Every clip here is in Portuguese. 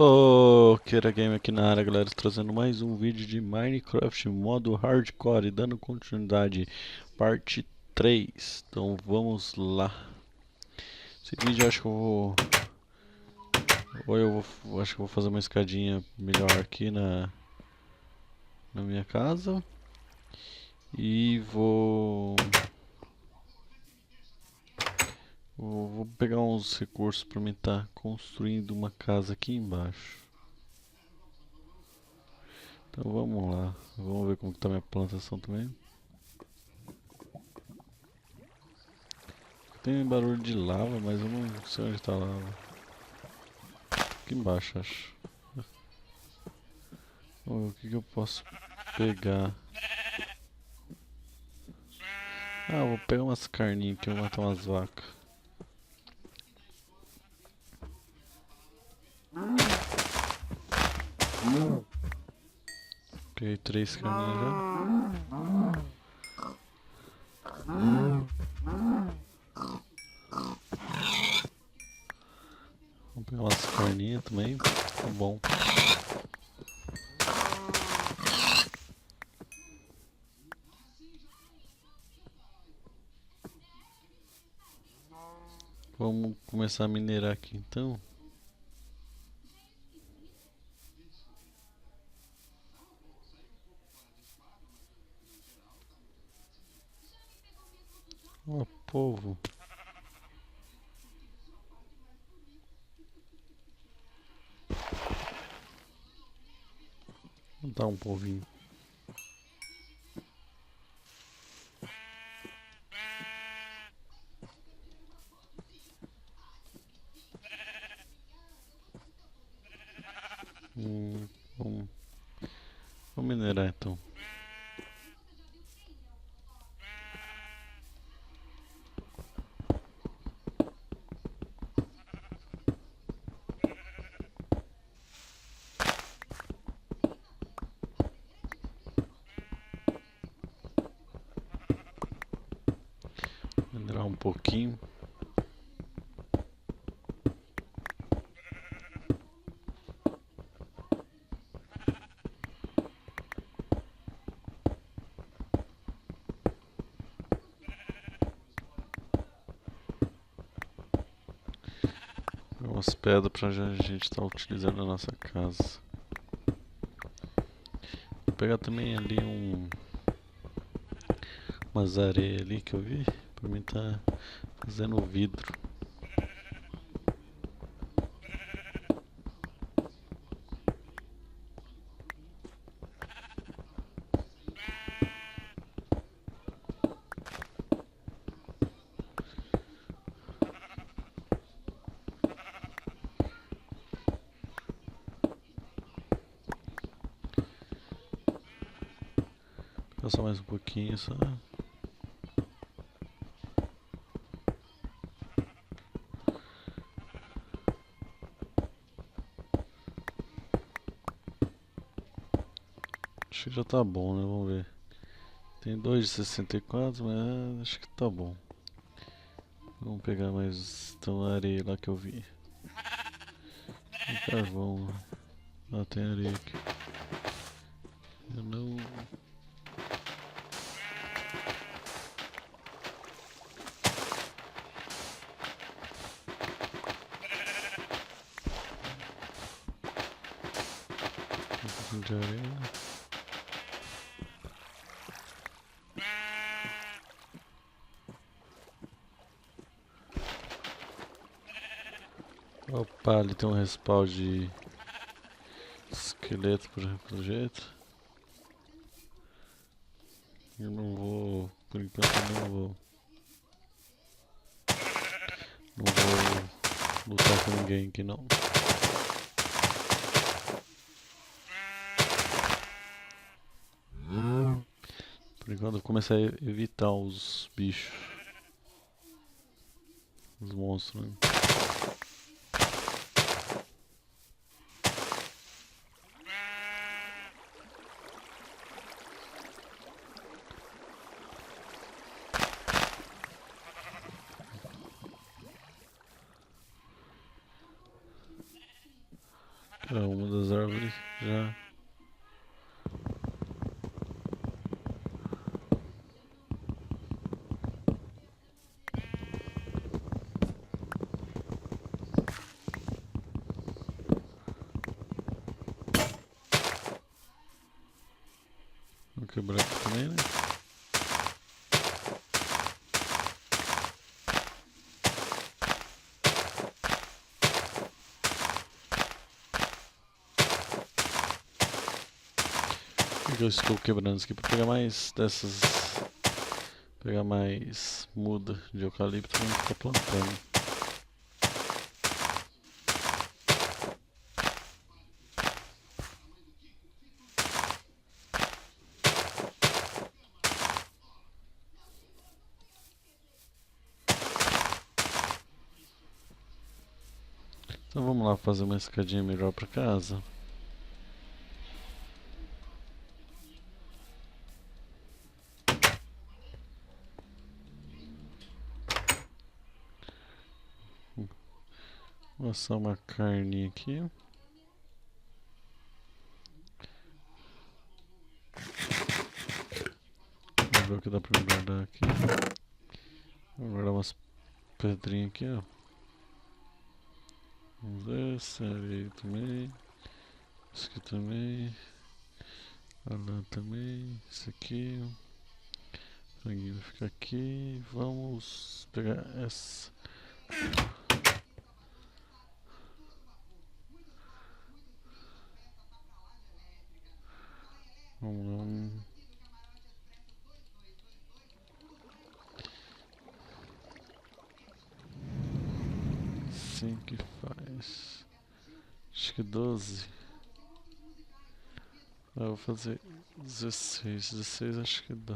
Ô, Kira Game aqui na área, galera, trazendo mais um vídeo de Minecraft modo hardcore, dando continuidade, parte 3. Então vamos lá. Esse vídeo eu acho que eu vou, acho que eu vou fazer uma escadinha melhor aqui na minha casa e vou pegar uns recursos para mim estar construindo uma casa aqui embaixo. Então vamos lá, vamos ver como está minha plantação também. Tem barulho de lava, mas eu não sei onde está a lava. Aqui embaixo, acho. O que que eu posso pegar? Ah, vou pegar umas carninhas aqui, vou matar umas vacas. Peguei 3 carninhas já. Vou pegar umas carninhas também. Tá bom. Vamos começar a minerar aqui então. Ó, povo. Vou dar um povinho. Vamos, vamos minerar então. Minerar um pouquinho. Umas pedras pra já a gente estar utilizando na nossa casa. Vou pegar também ali umas areias ali que eu vi. Pra mim tá fazendo vidro. Só mais um pouquinho, só. Acho que já tá bom, né? Vamos ver. Tem 2 de 64, mas acho que tá bom. Vamos pegar mais então a areia lá que eu vi. Tem carvão. Ah, tem areia aqui. Eu não. Um pouquinho de areia. Opa, ali tem um respawn de esqueleto pelo jeito. Eu não vou. Por enquanto eu não vou. Não vou lutar com ninguém aqui não. Por enquanto eu vou começar a evitar os bichos. Os monstros, né? Uma das árvores já. Vou quebrar aqui também, né? Por que eu estou quebrando isso aqui? Para pegar mais dessas. Pegar mais muda de eucalipto pra não ficar plantando. Então vamos lá fazer uma escadinha melhor para casa. Vou assar uma carne aqui. Vamos ver o que dá pra guardar aqui. Vou guardar umas pedrinhas aqui, ó. Vamos ver, esse aí também. Esse aqui também. Lá também. Esse aqui. O franguinho vai ficar aqui. Vamos pegar essa. Vamos lá. Assim que faz. Acho que 12. Eu vou fazer 16. 16 acho que dá.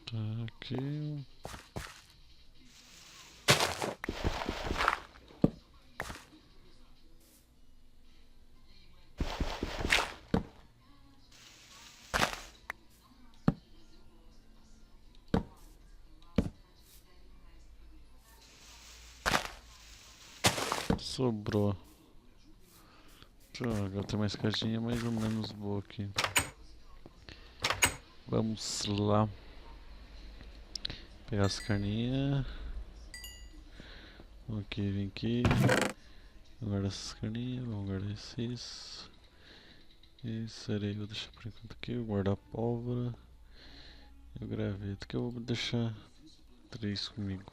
Tá aqui. Sobrou. Agora tem uma escadinha mais ou menos boa aqui. Vamos lá. Pegar as carninhas. Vem aqui. Vou guardar essas carninhas. Vamos guardar esses. Isso aí, vou deixar por enquanto aqui. Vou guardar a pólvora. E o graveto que eu vou deixar 3 comigo.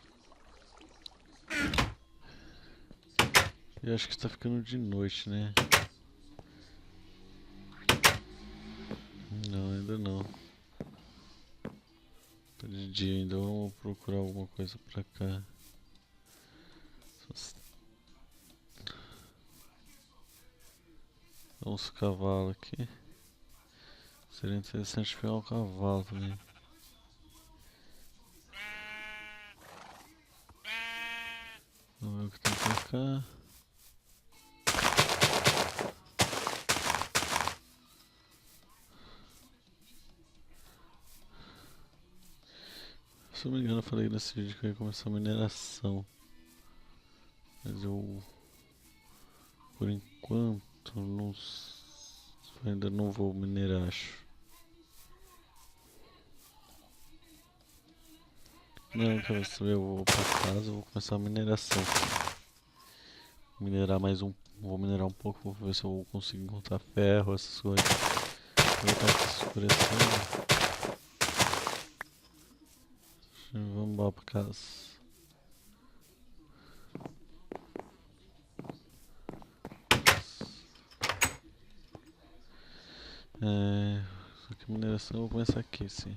Eu acho que está ficando de noite, né? Não, ainda não. Tá de dia ainda, vamos procurar alguma coisa pra cá. Uns cavalos aqui. Seria interessante pegar um cavalo também. Vamos ver o que tem pra cá. Se eu não me engano, eu falei nesse vídeo que eu ia começar a mineração. Mas eu, por enquanto, ainda não vou minerar, acho. Não, quero saber, eu vou pra casa, vou começar a mineração. Minerar mais um, vou minerar um pouco, vou ver se eu vou conseguir encontrar ferro, essas coisas. Vou estar aqui escurecendo. Vamos lá pra casa. Só que mineração eu vou começar aqui, sim.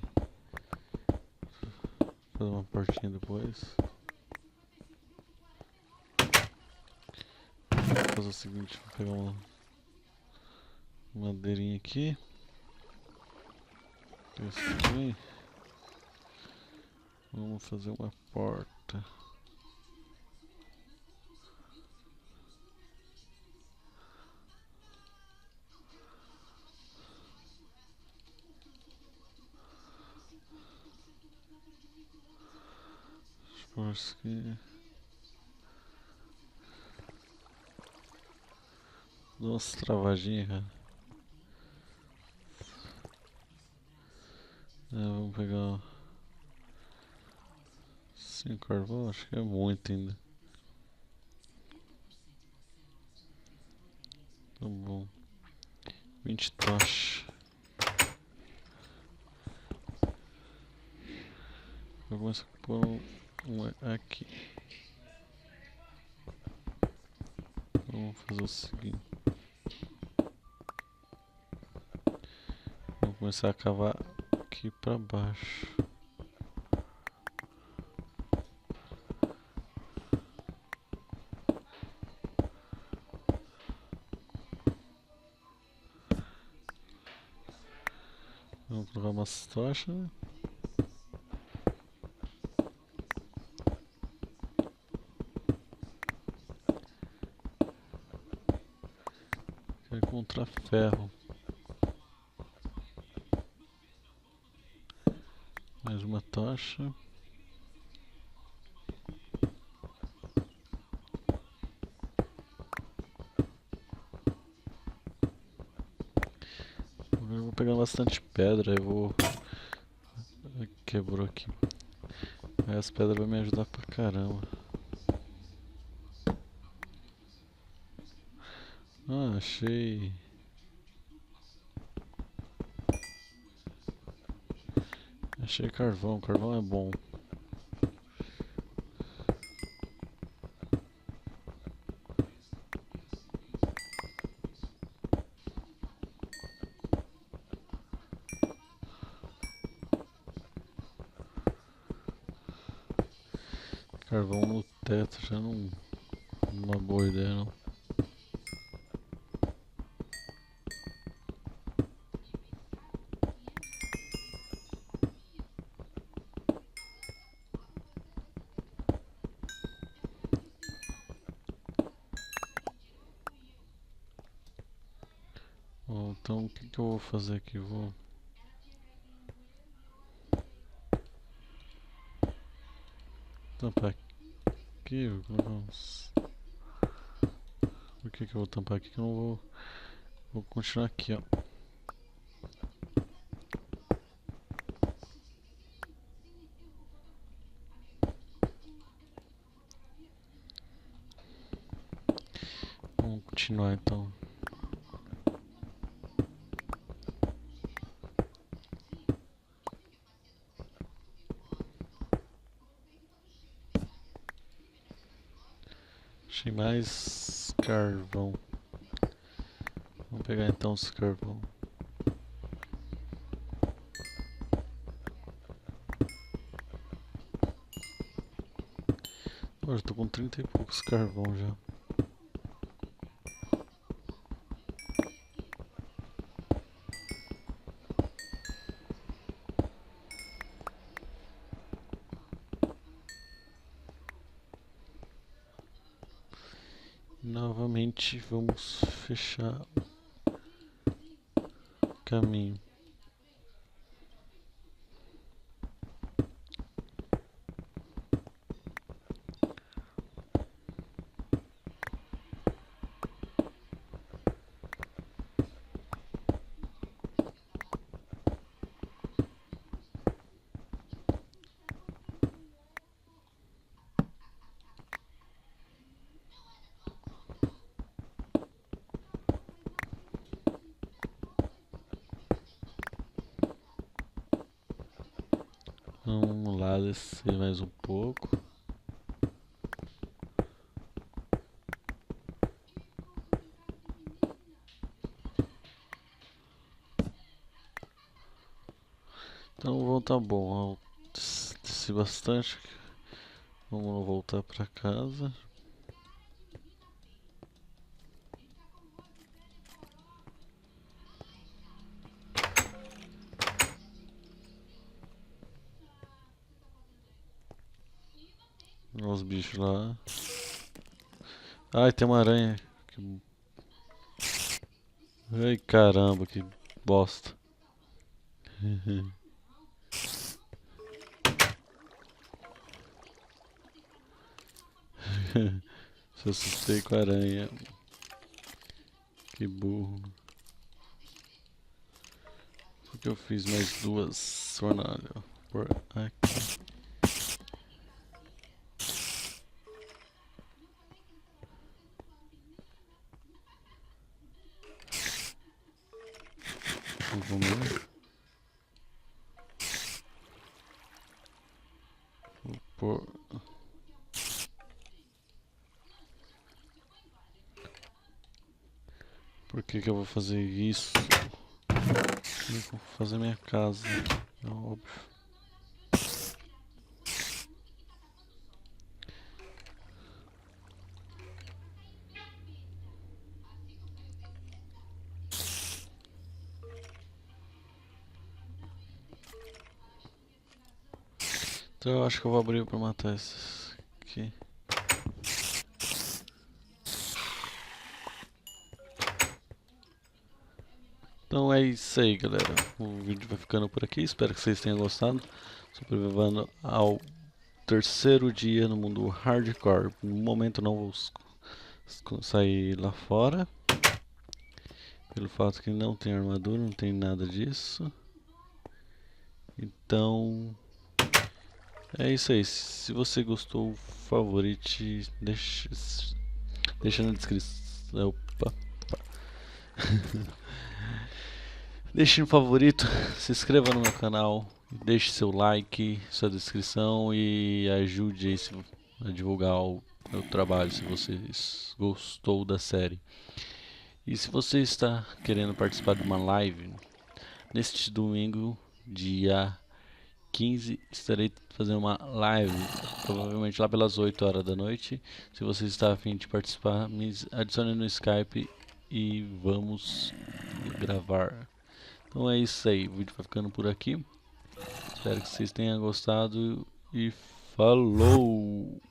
Fazer uma portinha depois. Vou fazer o seguinte, vou pegar uma madeirinha aqui. Esse também. Vamos fazer uma porta. Consegui. Nossa, travadinha, cara. Vamos pegar 5 carvão, acho que é muito ainda. Tá bom. 20 tochas. Vou começar a pôr um aqui. Vamos fazer o seguinte. Vou começar a cavar aqui pra baixo. Vamos colocar umas tochas, né? Quero encontrar ferro. Mais uma tocha. Agora eu vou pegar bastante pedra, eu vou... Quebrou aqui. Aí as pedras vão me ajudar pra caramba. Ah, achei. Achei carvão, carvão é bom. Carvão no teto já não é uma boa ideia não. Bom, então o que eu vou fazer aqui? Vou tampar aqui, vou colocar uns... Por que eu vou tampar aqui que eu não vou... Vou continuar aqui, ó. Vamos continuar então. Achei mais carvão. Vamos pegar então os carvão. Agora eu tô com 30 e poucos carvão já. Novamente vamos fechar o caminho. Vamos lá descer mais um pouco. Então vou tá bom, eu desci bastante. Vamos voltar pra casa. Olha os bichos lá. Ai, tem uma aranha. Ai, caramba, que bosta. Se assustei com a aranha. Que burro. Por que eu fiz mais 2 fornalhas? Por aqui. Vamos ver. Vou pôr. Por que que eu vou fazer isso? Eu vou fazer minha casa. É óbvio. Então eu acho que eu vou abrir pra matar esses aqui. Então é isso aí, galera. O vídeo vai ficando por aqui. Espero que vocês tenham gostado. Sobrevivendo ao 3º dia no mundo hardcore. No momento não vou sair lá fora. Pelo fato que não tem armadura, não tem nada disso. Então é isso aí. Se você gostou, favorite, deixa na descrição. Opa. Deixe no favorito, se inscreva no meu canal, deixe seu like, sua descrição e ajude a divulgar o meu trabalho se você gostou da série. E se você está querendo participar de uma live, neste domingo, dia 15, estarei fazendo uma live, provavelmente lá pelas 8 horas da noite. Se você está a fim de participar, me adicione no Skype e vamos gravar. Então é isso aí, o vídeo vai ficando por aqui. Espero que vocês tenham gostado e falou!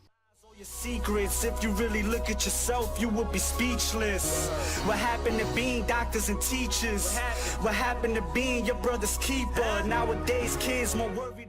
Your secrets, if you really look at yourself, you would be speechless. What happened to being doctors and teachers? What happened to being your brother's keeper? Nowadays kids more worried